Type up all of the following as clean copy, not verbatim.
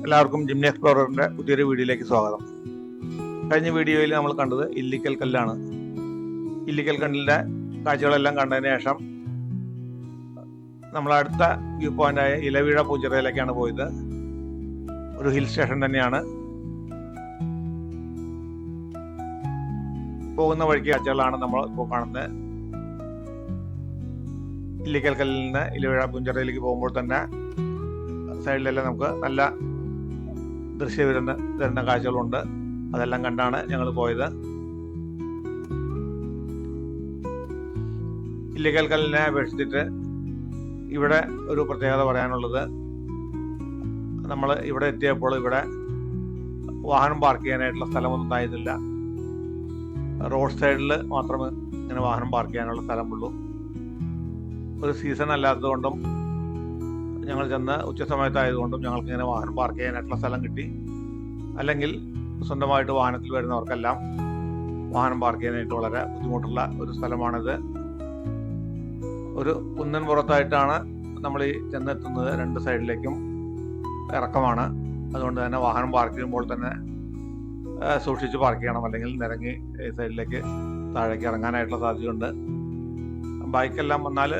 എല്ലാവർക്കും ജിംനി എക്സ്പ്ലോററിൻ്റെ പുതിയൊരു വീഡിയോയിലേക്ക് സ്വാഗതം. കഴിഞ്ഞ വീഡിയോയിൽ നമ്മൾ കണ്ടത് ഇല്ലിക്കൽ കല്ലാണ്. ഇല്ലിക്കൽ കല്ലിൻ്റെ കാഴ്ചകളെല്ലാം കണ്ടതിന് ശേഷം നമ്മൾ അടുത്ത വ്യൂ പോയിന്റായ ഇലവീഴ പൂഞ്ചിറയിലേക്കാണ് പോയത്. ഒരു ഹിൽ സ്റ്റേഷൻ തന്നെയാണ്. പോകുന്ന വഴിക്ക് കാഴ്ചകളാണ് നമ്മൾ ഇപ്പോൾ കാണുന്നത്. ഇല്ലിക്കൽ കല്ലിൽ നിന്ന് ഇലവീഴ പൂഞ്ചിറയിലേക്ക് പോകുമ്പോൾ തന്നെ സൈഡിലെല്ലാം നമുക്ക് നല്ല ദൃശ്യം തരുന്ന കാഴ്ചകളുണ്ട്. അതെല്ലാം കണ്ടാണ് ഞങ്ങൾ പോയത്. ഇല്ലിക്കൽ കല്ലിനെ അപേക്ഷിച്ചിട്ട് ഇവിടെ ഒരു പ്രത്യേകത പറയാനുള്ളത്, നമ്മൾ ഇവിടെ എത്തിയപ്പോൾ ഇവിടെ വാഹനം പാർക്ക് ചെയ്യാനായിട്ടുള്ള സ്ഥലമൊന്നും ഉണ്ടായിരുന്നില്ല. റോഡ് സൈഡിൽ മാത്രമേ ഇങ്ങനെ വാഹനം പാർക്ക് ചെയ്യാനുള്ള സ്ഥലമുള്ളൂ. ഒരു സീസൺ അല്ലാത്തതുകൊണ്ടും ഞങ്ങൾ ചെന്ന് ഉച്ച സമയത്തായതുകൊണ്ടും ഞങ്ങൾക്ക് ഇങ്ങനെ വാഹനം പാർക്ക് ചെയ്യാനായിട്ടുള്ള സ്ഥലം കിട്ടി. അല്ലെങ്കിൽ സ്വന്തമായിട്ട് വാഹനത്തിൽ വരുന്നവർക്കെല്ലാം വാഹനം പാർക്ക് ചെയ്യാനായിട്ട് വളരെ ബുദ്ധിമുട്ടുള്ള ഒരു സ്ഥലമാണിത്. ഒരു കുന്നിൻ പുറത്തായിട്ടാണ് നമ്മൾ ഈ ചെന്നെത്തുന്നത്. രണ്ട് സൈഡിലേക്കും ഇറക്കമാണ്. അതുകൊണ്ട് തന്നെ വാഹനം പാർക്ക് ചെയ്യുമ്പോൾ തന്നെ സൂക്ഷിച്ച് പാർക്ക് ചെയ്യണം, അല്ലെങ്കിൽ നിരങ്ങി സൈഡിലേക്ക് താഴേക്ക് ഇറങ്ങാനായിട്ടുള്ള സാധ്യതയുണ്ട്. ബൈക്കെല്ലാം വന്നാൽ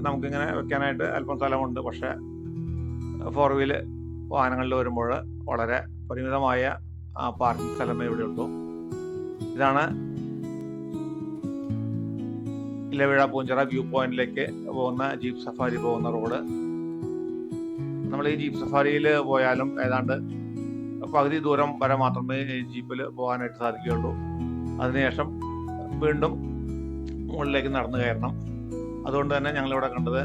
നമുക്കിങ്ങനെ വെക്കാനായിട്ട് അല്പം സ്ഥലമുണ്ട്. പക്ഷേ 4 വീല് വാഹനങ്ങളിൽ വരുമ്പോൾ വളരെ പരിമിതമായ പാർക്കിംഗ് സ്ഥലമേ ഇവിടെ ഉള്ളൂ. ഇതാണ് ഇലവീഴ പൂഞ്ചിറ വ്യൂ പോയിന്റിലേക്ക് പോകുന്ന ജീപ്പ് സഫാരി പോകുന്ന റോഡ്. നമ്മൾ ഈ ജീപ്പ് സഫാരിയിൽ പോയാലും ഏതാണ്ട് പകുതി ദൂരം വരെ മാത്രമേ ഈ ജീപ്പിൽ പോകാനായിട്ട് സാധിക്കുകയുള്ളൂ. അതിനുശേഷം വീണ്ടും മുകളിലേക്ക് നടന്നു കയറണം. അതുകൊണ്ട് തന്നെ ഞങ്ങളിവിടെ കണ്ടത്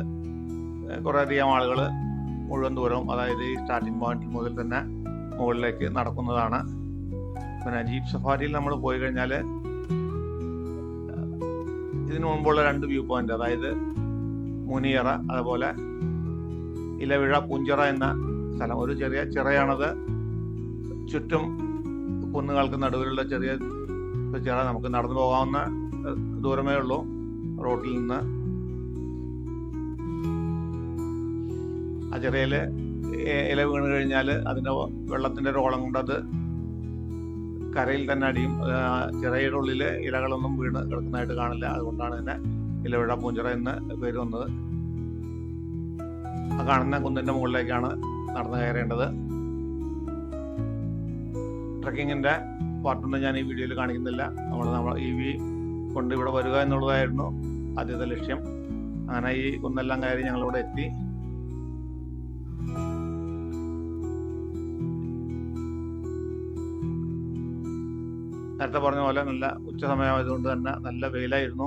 കുറേയധികം ആളുകൾ മുഴുവൻ ദൂരവും, അതായത് ഈ സ്റ്റാർട്ടിംഗ് പോയിന്റിൽ മുതൽ തന്നെ മുകളിലേക്ക് നടക്കുന്നതാണ്. പിന്നെ ജീപ്പ് സഫാരിയിൽ നമ്മൾ പോയി കഴിഞ്ഞാൽ ഇതിനു മുമ്പുള്ള 2 വ്യൂ പോയിന്റ്, അതായത് മുനിയറ അതുപോലെ ഇലവീഴ പൂഞ്ചിറ എന്ന സ്ഥലം, ഒരു ചെറിയ ചിറയാണത്. ചുറ്റും കുന്നുകൾക്ക് നടുവിലുള്ള ചെറിയ ചിറ. നമുക്ക് നടന്നു പോകാവുന്ന ദൂരമേ ഉള്ളൂ റോഡിൽ നിന്ന്. ആ ചിറയിൽ ഇല വീണ് കഴിഞ്ഞാൽ അതിൻ്റെ വെള്ളത്തിൻ്റെ റോളം കൊണ്ട് അത് കരയിൽ തന്നെ അടിയും. ചിറയുടെ ഉള്ളിൽ ഇലകളൊന്നും വീണ് കിടക്കുന്നതായിട്ട് കാണില്ല. അതുകൊണ്ടാണ് ഇതിനെ ഇലവീഴ പൂഞ്ചിറ എന്ന് പേര് വന്നത്. ആ കാണുന്ന കുന്നിൻ്റെ മുകളിലേക്കാണ് നടന്നു കയറേണ്ടത്. ട്രക്കിങ്ങിൻ്റെ പാർട്ടൊന്നും ഞാൻ ഈ വീഡിയോയിൽ കാണിക്കുന്നില്ല. നമ്മൾ EV കൊണ്ട് ഇവിടെ വരിക എന്നുള്ളതായിരുന്നു ആദ്യത്തെ ലക്ഷ്യം. അങ്ങനെ ഈ കുന്നെല്ലാം കയറി ഞങ്ങളിവിടെ എത്തി. നേരത്തെ പറഞ്ഞ പോലെ നല്ല ഉച്ച സമയമായതുകൊണ്ട് തന്നെ നല്ല വെയിലായിരുന്നു.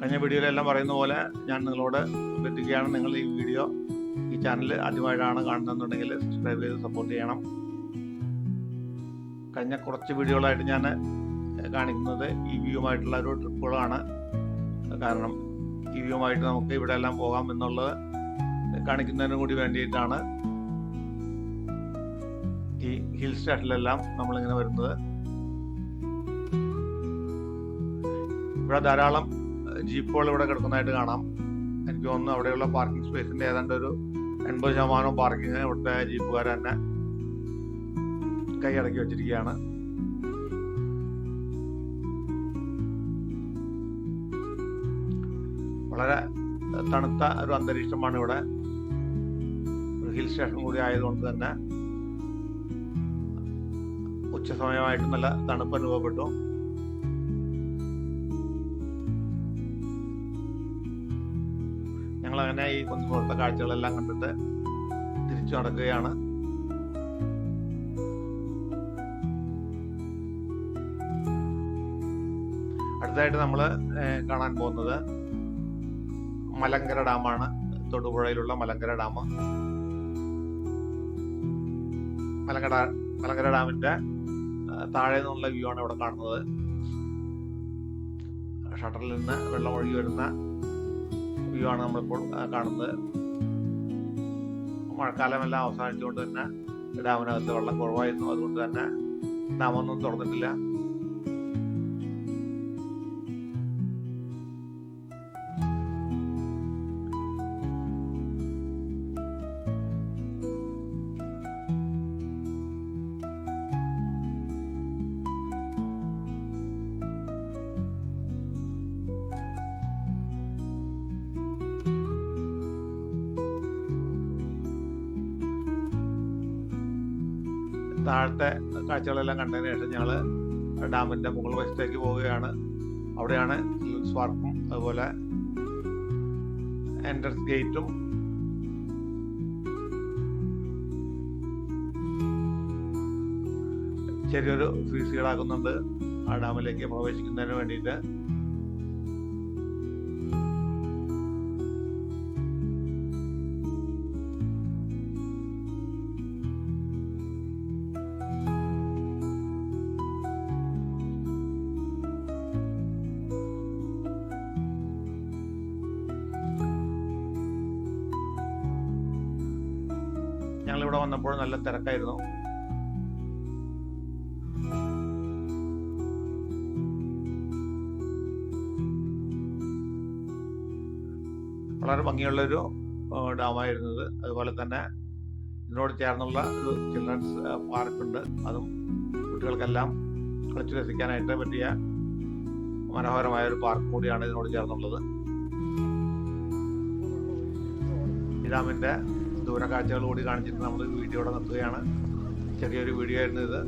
കഴിഞ്ഞ വീഡിയോയിലെല്ലാം പറയുന്ന പോലെ ഞാൻ നിങ്ങളോട് അഭ്യർത്ഥിക്കുകയാണ്, നിങ്ങൾ ഈ വീഡിയോ, ഈ ചാനൽ ആദ്യമായിട്ടാണ് കാണുന്നതെന്നുണ്ടെങ്കിൽ സബ്സ്ക്രൈബ് ചെയ്ത് സപ്പോർട്ട് ചെയ്യണം. കഴിഞ്ഞ കുറച്ച് വീഡിയോകളായിട്ട് ഞാൻ കാണിക്കുന്നത് EVയുമായിട്ടുള്ള ഒരു ട്രിപ്പുകളാണ്. കാരണം EVയുമായിട്ട് നമുക്ക് ഇവിടെ എല്ലാം പോകാം എന്നുള്ളത് കാണിക്കുന്നതിനും കൂടി വേണ്ടിയിട്ടാണ് ഈ ഹിൽ സ്റ്റേഷനിലെല്ലാം നമ്മളിങ്ങനെ വരുന്നത്. ഇവിടെ ധാരാളം ജീപ്പുകൾ ഇവിടെ കിടക്കുന്നതായിട്ട് കാണാം. എനിക്ക് തോന്നുന്നു അവിടെയുള്ള പാർക്കിംഗ് സ്പേസിന്റെ ഏതാണ്ട് ഒരു 80% പാർക്കിംഗ് ഇവിടുത്തെ ജീപ്പുകാർ തന്നെ കൈയടക്കി വെച്ചിരിക്കുകയാണ്. വളരെ തണുത്ത ഒരു അന്തരീക്ഷമാണ് ഇവിടെ. ഒരു ഹിൽ സ്റ്റേഷൻ കൂടി ആയതുകൊണ്ട് തന്നെ ഉച്ച സമയമായിട്ട് നല്ല തണുപ്പ് അനുഭവപ്പെട്ടു. ഞങ്ങളങ്ങനെ ഈ കുന്നുപുറത്തെ കാഴ്ചകളെല്ലാം കണ്ടിട്ട് തിരിച്ചു നടക്കുകയാണ്. അടുത്തതായിട്ട് നമ്മൾ കാണാൻ പോകുന്നത് മലങ്കര ഡാമാണ്. തൊടുപുഴയിലുള്ള മലങ്കര ഡാം. മലങ്കര ഡാമിന്റെ താഴെ നിന്നുള്ള വ്യൂ ആണ് ഇവിടെ കാണുന്നത്. ഷട്ടറിൽ നിന്ന് വെള്ളം ഒഴുകി വരുന്ന വ്യൂ ആണ് നമ്മളിപ്പോൾ കാണുന്നത്. മഴക്കാലമെല്ലാം അവസാനിച്ചുകൊണ്ട് തന്നെ ഡാമിനകത്ത് വെള്ളം കുറവായിരുന്നു. അതുകൊണ്ട് തന്നെ ഡാമൊന്നും തുറന്നിട്ടില്ല. താഴത്തെ കാഴ്ചകളെല്ലാം കണ്ടതിന് ശേഷം ഞങ്ങൾ ഡാമിൻ്റെ മുകൾ വശത്തേക്ക് പോവുകയാണ്. അവിടെയാണ് ചിൽഡ്രൻസ് പാർക്കും അതുപോലെ എൻട്രൻസ് ഗേറ്റും ചെറിയൊരു ഫീസ് ഈടാക്കുന്നുണ്ട് ആ ഡാമിലേക്ക് പ്രവേശിക്കുന്നതിന് വേണ്ടിയിട്ട്. ഞങ്ങളിവിടെ വന്നപ്പോൾ നല്ല തിരക്കായിരുന്നു. വളരെ ഭംഗിയുള്ളൊരു ഡാമായിരുന്നത്. അതുപോലെ തന്നെ ഇതിനോട് ചേർന്നുള്ള ഒരു ചിൽഡ്രൻസ് പാർക്കുണ്ട്. അതും കുട്ടികൾക്കെല്ലാം കളിച്ചു രസിക്കാനായിട്ട് പറ്റിയ മനോഹരമായ ഒരു പാർക്ക് കൂടിയാണ് ഇതിനോട് ചേർന്നുള്ളത്. ഈ ഡാമിൻ്റെ ദൂരക്കാഴ്ചകൾ കൂടി കാണിച്ചിട്ട് നമ്മൾ വീഡിയോയുടെ നിർത്തുകയാണ്. ചെറിയൊരു വീഡിയോ ആയിരുന്നു ഇത്.